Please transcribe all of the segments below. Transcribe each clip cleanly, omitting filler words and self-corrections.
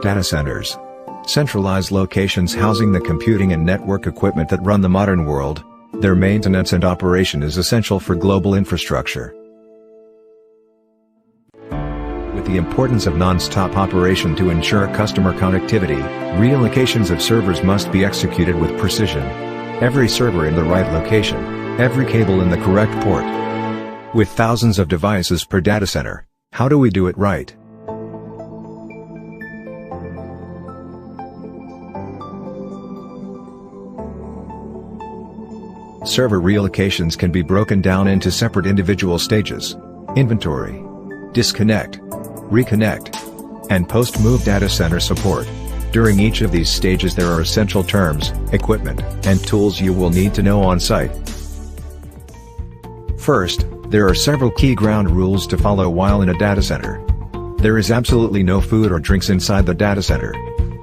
Data centers. Centralized locations housing the computing and network equipment that run the modern world. Their maintenance and operation is essential for global infrastructure. With the importance of non-stop operation to ensure customer connectivity, relocations of servers must be executed with precision. Every server in the right location, every cable in the correct port. With thousands of devices per data center, how do we do it right? Server relocations can be broken down into separate individual stages: inventory, disconnect, reconnect, and post-move data center support. During each of these stages there are essential terms, equipment, and tools you will need to know on site. First, there are several key ground rules to follow while in a data center. There is absolutely no food or drinks inside the data center.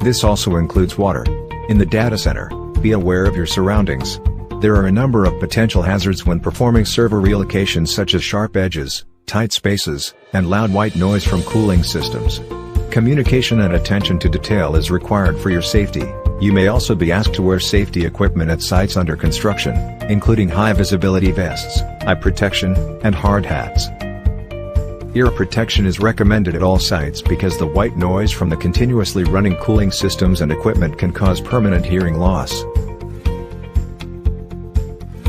This also includes water. In the data center, be aware of your surroundings. There are a number of potential hazards when performing server relocations, such as sharp edges, tight spaces, and loud white noise from cooling systems. Communication and attention to detail is required for your safety. You may also be asked to wear safety equipment at sites under construction, including high visibility vests, eye protection, and hard hats. Ear protection is recommended at all sites because the white noise from the continuously running cooling systems and equipment can cause permanent hearing loss.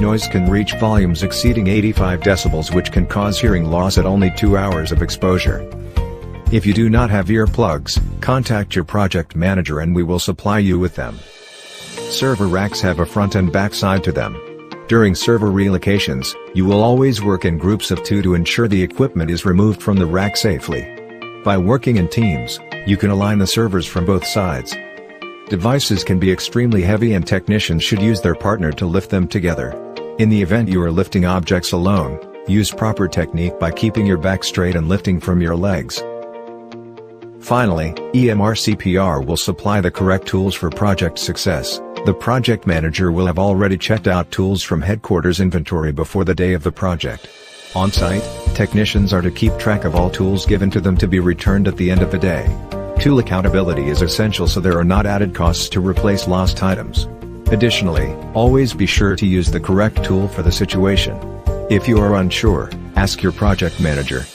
Noise can reach volumes exceeding 85 decibels, which can cause hearing loss at only 2 hours of exposure. If you do not have earplugs, contact your project manager and we will supply you with them. Server racks have a front and back side to them. During server relocations, you will always work in groups of 2 to ensure the equipment is removed from the rack safely. By working in teams, you can align the servers from both sides. Devices can be extremely heavy and technicians should use their partner to lift them together. In the event you are lifting objects alone, use proper technique by keeping your back straight and lifting from your legs. Finally, EMR/CPR will supply the correct tools for project success. The project manager will have already checked out tools from headquarters inventory before the day of the project. On-site, technicians are to keep track of all tools given to them to be returned at the end of the day. Tool accountability is essential so there are not added costs to replace lost items. Additionally, always be sure to use the correct tool for the situation. If you are unsure, ask your project manager.